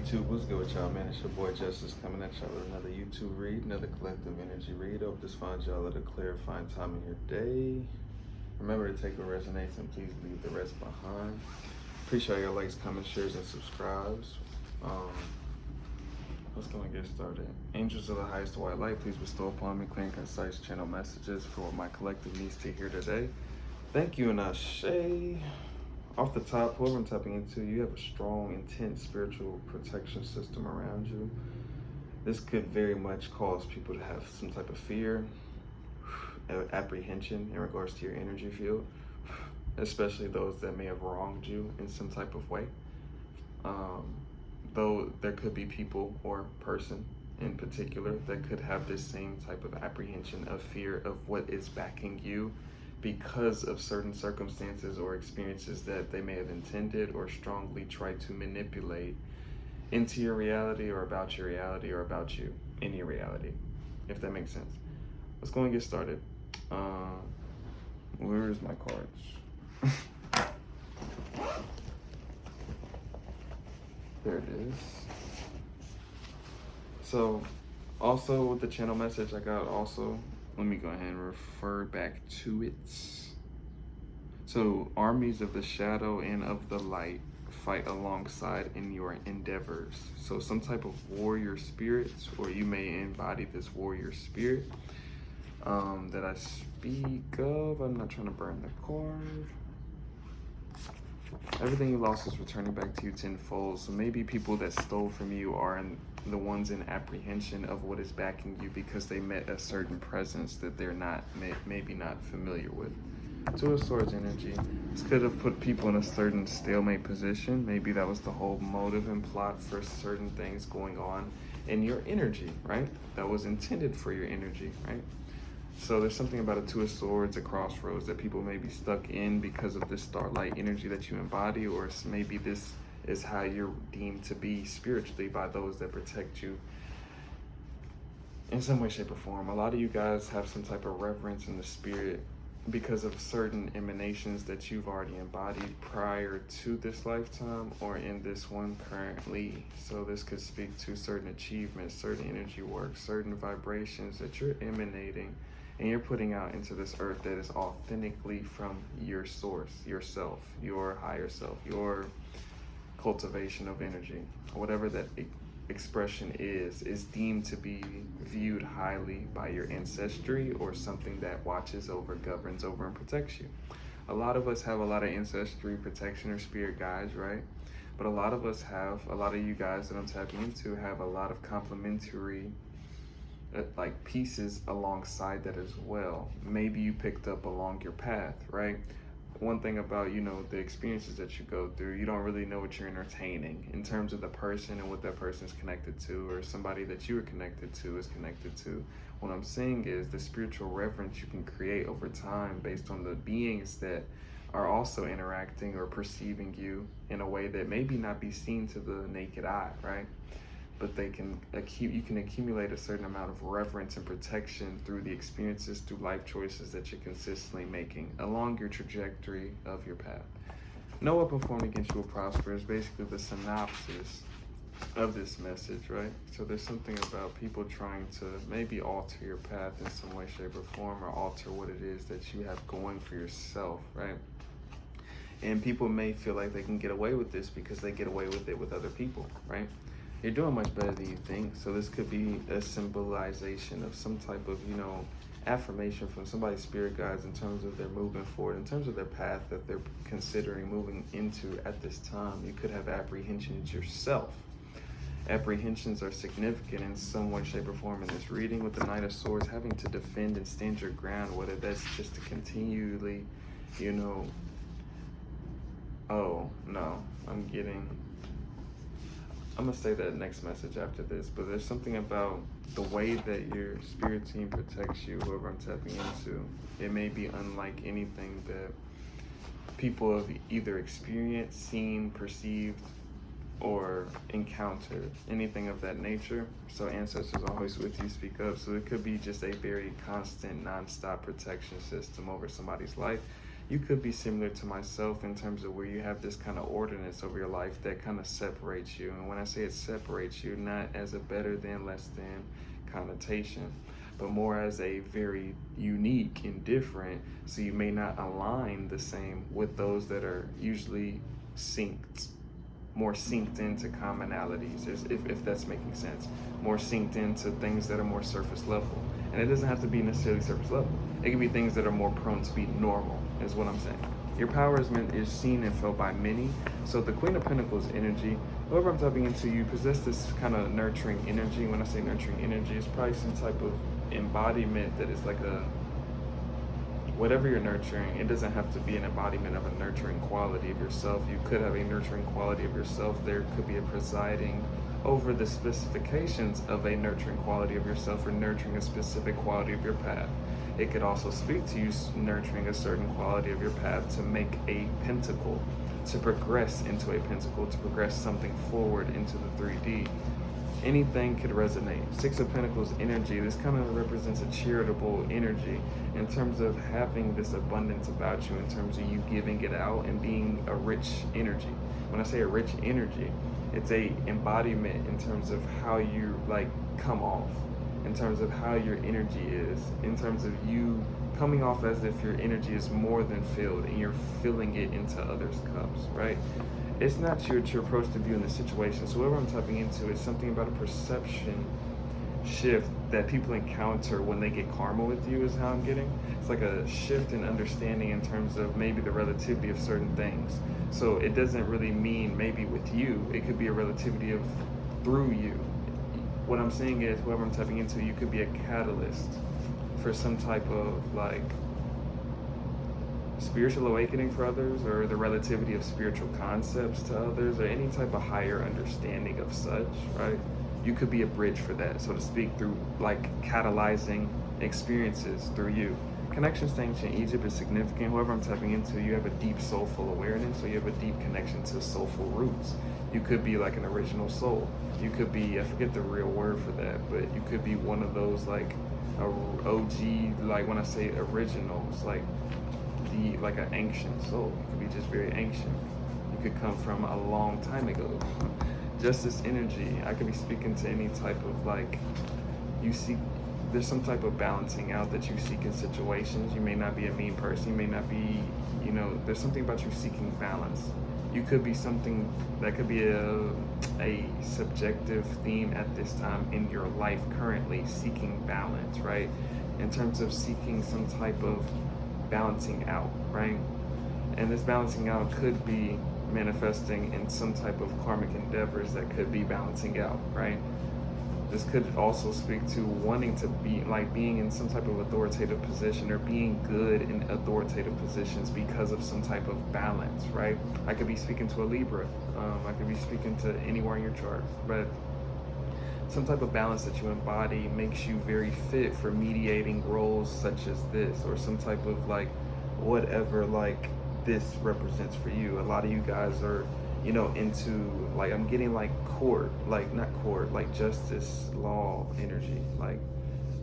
YouTube, what's good with y'all, man? It's your boy Justice coming at y'all with another YouTube read, another collective energy read. Hope this finds y'all at a clarifying time in your day. Remember to take what resonates and please leave the rest behind. Appreciate your likes, comments, shares, and subscribes. Let's go and get started. Angels of the highest white light, please bestow upon me clear and concise channel messages for what my collective needs to hear today. Thank you, and Ashe. Off the top, whoever I'm tapping into, you have a strong, intense spiritual protection system around you. This could very much cause people to have some type of fear, apprehension in regards to your energy field, especially those that may have wronged you in some type of way. Though there could be people or person in particular that could have this same type of apprehension of fear of what is backing you because of certain circumstances or experiences that they may have intended or strongly tried to manipulate into your reality or about your reality or about you in your reality, if that makes sense. Let's go and get started. Where's my cards? There it is. So also with the channel message I got also, let me go ahead and refer back to it. So armies of the shadow and of the light fight alongside in your endeavors. So some type of warrior spirits, or you may embody this warrior spirit that I speak of. I'm not trying to burn the card. Everything you lost is returning back to you tenfold. So maybe people that stole from you are the ones in apprehension of what is backing you because they met a certain presence that they're not maybe not familiar with. Two of Swords energy. This could have put people in a certain stalemate position. Maybe that was the whole motive and plot for certain things going on in your energy, right? That was intended for your energy, right? So there's something about a Two of Swords, a crossroads that people may be stuck in because of this starlight energy that you embody, or maybe this is how you're deemed to be spiritually by those that protect you in some way, shape, or form. A lot of you guys have some type of reverence in the spirit because of certain emanations that you've already embodied prior to this lifetime or in this one currently. So this could speak to certain achievements, certain energy work, certain vibrations that you're emanating and you're putting out into this earth that is authentically from your source, yourself, your higher self, your cultivation of energy, whatever that expression is deemed to be viewed highly by your ancestry or something that watches over, governs over, and protects you. A lot of us have a lot of ancestry protection or spirit guides, right? But a lot of you guys that I'm tapping into have a lot of complementary like pieces alongside that as well. Maybe you picked up along your path, right? One thing about, the experiences that you go through, you don't really know what you're entertaining in terms of the person and what that person is connected to, or somebody that you are connected to is connected to. What I'm saying is the spiritual reverence you can create over time based on the beings that are also interacting or perceiving you in a way that maybe not be seen to the naked eye, right? But you can accumulate a certain amount of reverence and protection through the experiences, through life choices that you're consistently making along your trajectory of your path. No weapon formed against you will prosper is basically the synopsis of this message, right? So there's something about people trying to maybe alter your path in some way, shape, or form, or alter what it is that you have going for yourself, right? And people may feel like they can get away with this because they get away with it with other people, right? You're doing much better than you think. So this could be a symbolization of some type of, affirmation from somebody's spirit guides in terms of their movement forward, in terms of their path that they're considering moving into at this time. You could have apprehensions yourself. Apprehensions are significant in some way, shape, or form in this reading with the Knight of Swords, having to defend and stand your ground, whether that's just to continually, oh, no, I'm gonna say that next message after this, but there's something about the way that your spirit team protects you, whoever I'm tapping into. It may be unlike anything that people have either experienced, seen, perceived, or encountered, anything of that nature. So ancestors are always with you, speak up. So it could be just a very constant, non-stop protection system over somebody's life. you could be similar to myself in terms of where you have this kind of ordinance over your life that kind of separates you. And when I say it separates you, not as a better than, less than connotation, but more as a very unique and different, so you may not align the same with those that are usually synced, more synced into commonalities, if that's making sense, more synced into things that are more surface level. And it doesn't have to be necessarily surface level. It can be things that are more prone to be normal, is what I'm saying. Your power is seen and felt by many. So the Queen of Pentacles energy, whoever I'm tapping into, you possess this kind of nurturing energy. When I say nurturing energy, it's probably some type of embodiment that is like a, whatever you're nurturing, it doesn't have to be an embodiment of a nurturing quality of yourself. You could have a nurturing quality of yourself. There could be a presiding over the specifications of a nurturing quality of yourself, or nurturing a specific quality of your path. It could also speak to you nurturing a certain quality of your path to make a pentacle, to progress into a pentacle, to progress something forward into the 3D. Anything could resonate. Six of Pentacles energy, this kind of represents a charitable energy in terms of having this abundance about you, in terms of you giving it out and being a rich energy. When I say a rich energy, it's a embodiment in terms of how you like come off, in terms of how your energy is, in terms of you coming off as if your energy is more than filled and you're filling it into others' cups, right? It's not your approach to viewing the situation. So whatever I'm tapping into is something about a perception shift that people encounter when they get karma with you, is how I'm getting. It's like a shift in understanding in terms of maybe the relativity of certain things. So it doesn't really mean maybe with you, it could be a relativity of through you. What I'm saying is, whoever I'm tapping into, you could be a catalyst for some type of like spiritual awakening for others, or the relativity of spiritual concepts to others, or any type of higher understanding of such, right? You could be a bridge for that, so to speak, through like catalyzing experiences through you. Connections to ancient Egypt is significant. Whoever I'm tapping into, you have a deep soulful awareness, so you have a deep connection to soulful roots. You could be like an original soul. You could be, I forget the real word for that, but you could be one of those like a OG, like when I say originals, like an ancient soul. You could be just very ancient. You could come from a long time ago. Justice energy, I could be speaking to any type of like, you see, there's some type of balancing out that you seek in situations. You may not be a mean person, you may not be, you know, there's something about you seeking balance. You could be something that could be a subjective theme at this time in your life currently, seeking balance, right? In terms of seeking some type of balancing out, right? And this balancing out could be manifesting in some type of karmic endeavors that could be balancing out, right? This could also speak to wanting to be like being in some type of authoritative position, or being good in authoritative positions because of some type of balance, right? I could be speaking to a Libra. I could be speaking to anywhere in your chart, but some type of balance that you embody makes you very fit for mediating roles such as this, or some type of like whatever like this represents for you. A lot of you guys are, you know, into like, I'm getting like court, like not court, like justice, law energy, like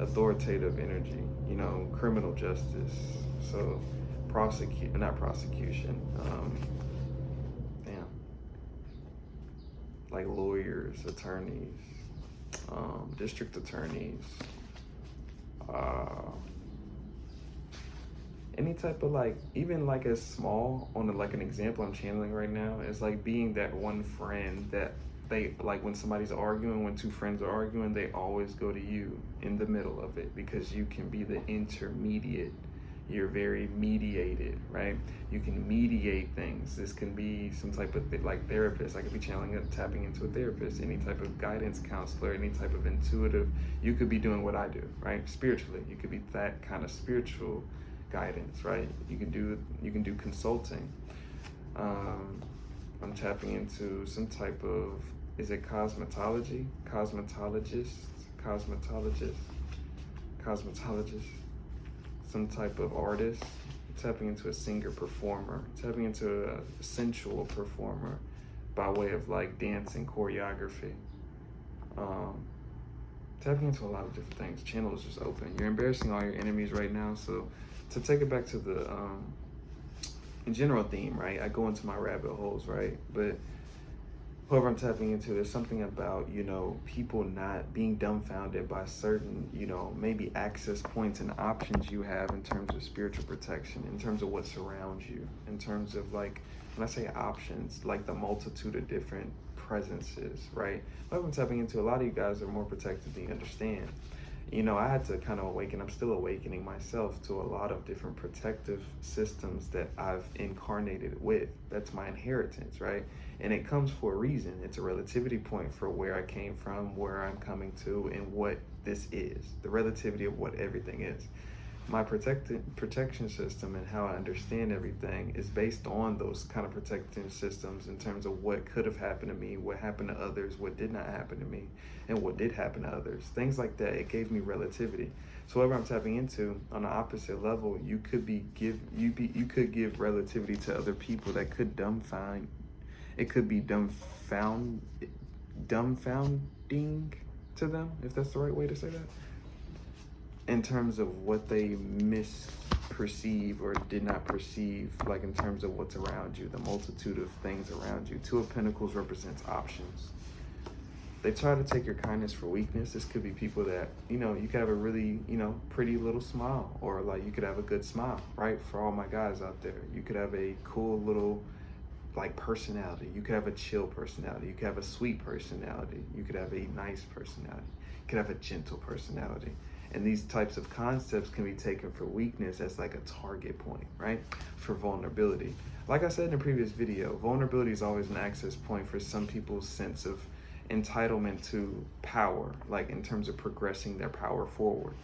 authoritative energy, you know, criminal justice. So not prosecution, damn, like lawyers, attorneys, district attorneys, any type of like, even like as small on like an example I'm channeling right now is like being that one friend that they like, when somebody's arguing, when two friends are arguing, they always go to you in the middle of it because you can be the intermediate. You're very mediated, right? You can mediate things. This can be some type of like therapist. I could be channeling and tapping into a therapist, any type of guidance counselor, any type of intuitive. You could be doing what I do, right? Spiritually, you could be that kind of spiritual guidance, right? You can do consulting. I'm tapping into some type of, is it cosmetology? Cosmetologist, some type of artist, tapping into a singer performer, tapping into a sensual performer by way of like dance and choreography. Tapping into a lot of different things. Channel is just open. You're embarrassing all your enemies right now. So to take it back to the general theme, right? I go into my rabbit holes, right? But whoever I'm tapping into, there's something about, people not being dumbfounded by certain, maybe access points and options you have in terms of spiritual protection, in terms of what surrounds you, in terms of, like, when I say options, like the multitude of different presences, right? Whoever I'm tapping into, a lot of you guys are more protected than you understand. I had to kind of awaken. I'm still awakening myself to a lot of different protective systems that I've incarnated with. That's my inheritance, right? And it comes for a reason. It's a relativity point for where I came from, where I'm coming to, and what this is. The relativity of what everything is. My protection system and how I understand everything is based on those kind of protection systems in terms of what could have happened to me, what happened to others, what did not happen to me, and what did happen to others. Things like that. It gave me relativity. So whatever I'm tapping into on the opposite level, you could give relativity to other people that could dumbfound. It could be dumbfounding to them, if that's the right way to say that, in terms of what they misperceive or did not perceive, like in terms of what's around you, the multitude of things around you. Two of Pentacles represents options. They try to take your kindness for weakness. This could be people that, you could have a really, pretty little smile, or like you could have a good smile, right? For all my guys out there, you could have a cool little, like, personality. You could have a chill personality. You could have a sweet personality. You could have a nice personality. You could have a gentle personality. And these types of concepts can be taken for weakness as like a target point, right? For vulnerability. Like I said in a previous video, vulnerability is always an access point for some people's sense of entitlement to power, like in terms of progressing their power forward.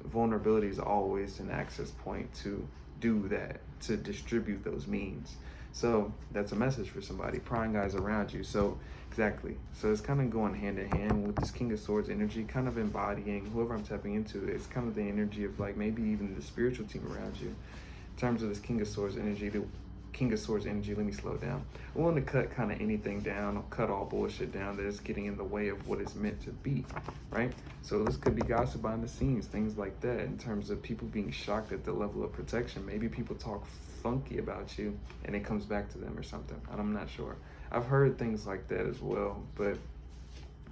Vulnerability is always an access point to do that, to distribute those means. So that's a message for somebody, prying eyes around you. So exactly. So it's kind of going hand in hand with this King of Swords energy, kind of embodying whoever I'm tapping into. It's kind of the energy of, like, maybe even the spiritual team around you. In terms of this King of Swords energy, let me slow down. I want to cut kind of anything down, cut all bullshit down that is getting in the way of what is meant to be, right? So this could be gossip behind the scenes, things like that, in terms of people being shocked at the level of protection. Maybe people talk funky about you and it comes back to them or something. I'm not sure. I've heard things like that as well, but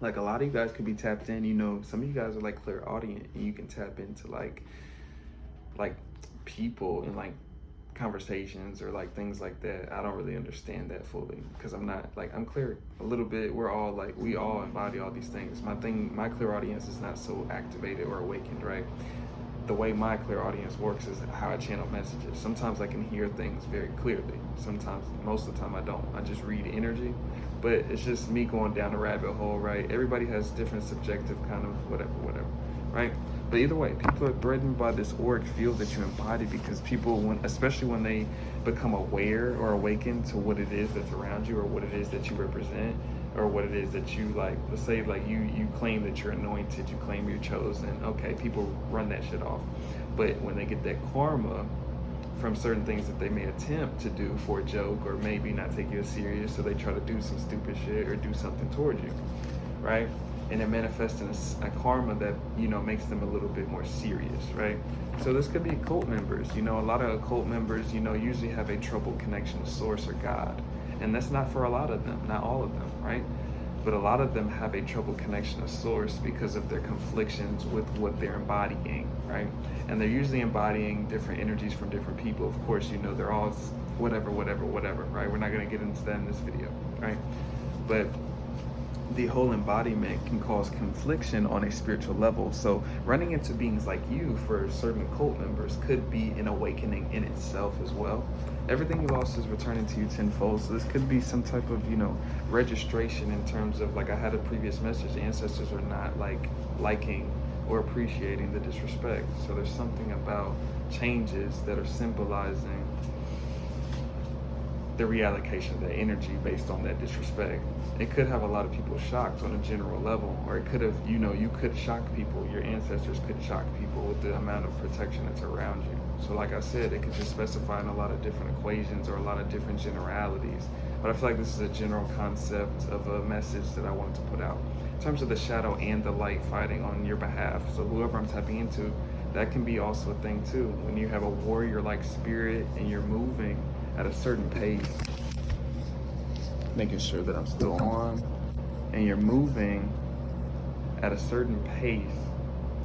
like a lot of you guys could be tapped in, some of you guys are like clairaudient and you can tap into like people and like conversations or like things like that. I don't really understand that fully because I'm not like, I'm clear a little bit. We're all like, we all embody all these things. My clairaudience is not so activated or awakened, right? The way my clairaudience works is how I channel messages. Sometimes I can hear things very clearly. Sometimes, most of the time I don't. I just read energy, but it's just me going down a rabbit hole, right? Everybody has different subjective kind of whatever, right? But either way, people are threatened by this auric field that you embody because people, especially when they become aware or awaken to what it is that's around you or what it is that you represent or what it is that you like, let's say like you claim that you're anointed, you claim you're chosen, okay, people run that shit off. But when they get that karma from certain things that they may attempt to do for a joke or maybe not take you as serious, so they try to do some stupid shit or do something towards you, right? And it manifests in a karma that, makes them a little bit more serious, right? So this could be occult members. A lot of occult members, usually have a troubled connection to source or God. And that's not for a lot of them, not all of them, right? But a lot of them have a troubled connection to source because of their conflictions with what they're embodying, right? And they're usually embodying different energies from different people. Of course, they're all whatever, right? We're not gonna get into that in this video, right? But the whole embodiment can cause confliction on a spiritual level. So running into beings like you for certain cult members could be an awakening in itself as well. Everything you lost is returning to you tenfold. So this could be some type of, registration in terms of, like I had a previous message, ancestors are not liking or appreciating the disrespect. So there's something about changes that are symbolizing the reallocation of that energy based on that disrespect. It could have a lot of people shocked on a general level, or it could have, you could shock people, your ancestors could shock people with the amount of protection that's around you. So like I said, it could just specify in a lot of different equations or a lot of different generalities. But I feel like this is a general concept of a message that I wanted to put out. In terms of the shadow and the light fighting on your behalf, so whoever I'm tapping into, that can be also a thing too. When you have a warrior-like spirit and you're moving at a certain pace, making sure that I'm still on, and you're moving at a certain pace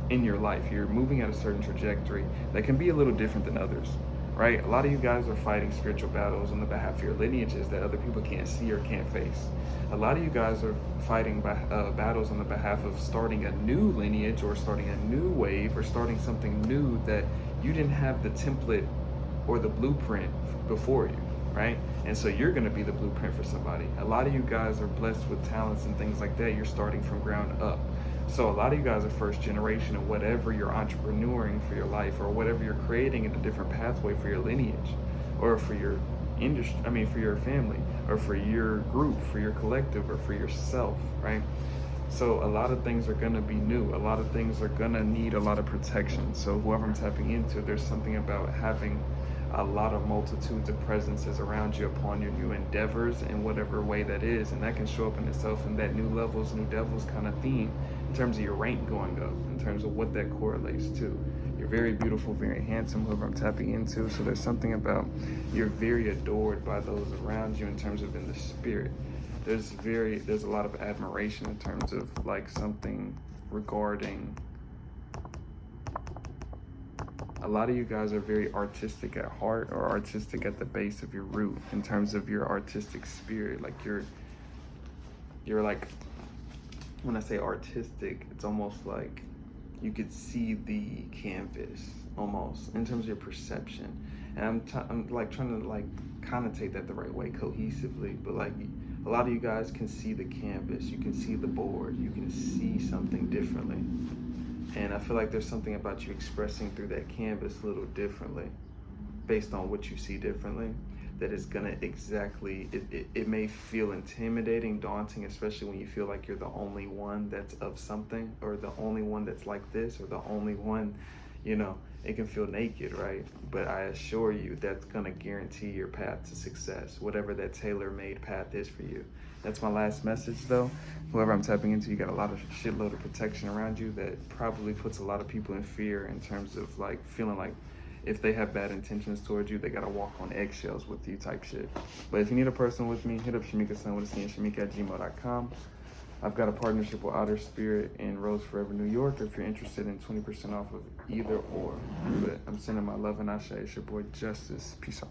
in your life. You're moving at a certain trajectory that can be a little different than others, right? A lot of you guys are fighting spiritual battles on the behalf of your lineages that other people can't see or can't face. A lot of you guys are fighting battles on the behalf of starting a new lineage or starting a new wave or starting something new that you didn't have the template or the blueprint before you, right? And so you're going to be the blueprint for somebody. A lot of you guys are blessed with talents and things like that. You're starting from ground up. So a lot of you guys are first generation of whatever you're entrepreneuring for your life or whatever you're creating in a different pathway for your lineage or for your industry, for your family or for your group, for your collective or for yourself, right? So a lot of things are gonna be new. A lot of things are gonna need a lot of protection. So whoever I'm tapping into, there's something about having a lot of multitudes of presences around you upon your new endeavors in whatever way that is. And that can show up in itself in that new levels, new devils kind of theme in terms of your rank going up, in terms of what that correlates to. You're very beautiful, very handsome, whoever I'm tapping into. So there's something about you're very adored by those around you in terms of in the spirit. There's a lot of admiration in terms of like something regarding, a lot of you guys are very artistic at heart or artistic at the base of your root in terms of your artistic spirit. Like you're like, when I say artistic, it's almost like you could see the canvas almost in terms of your perception. And I'm like trying to like connotate that the right way cohesively, but like a lot of you guys can see the canvas, you can see the board, you can see something differently. And I feel like there's something about you expressing through that canvas a little differently based on what you see differently that is gonna exactly, it may feel intimidating, daunting, especially when you feel like you're the only one that's of something or the only one that's like this or the only one, it can feel naked, right? But I assure you that's gonna guarantee your path to success, whatever that tailor-made path is for you. That's my last message though. Whoever I'm tapping into, you got a lot of shitload of protection around you that probably puts a lot of people in fear in terms of like feeling like if they have bad intentions towards you, they gotta walk on eggshells with you type shit. But if you need a person with me, hit up Shamika-san with a C and Shamika@gmail.com. I've got a partnership with Outer Spirit in Rose Forever, New York, if you're interested in 20% off of either or. But I'm sending my love and ashe. It's your boy Justice. Peace out.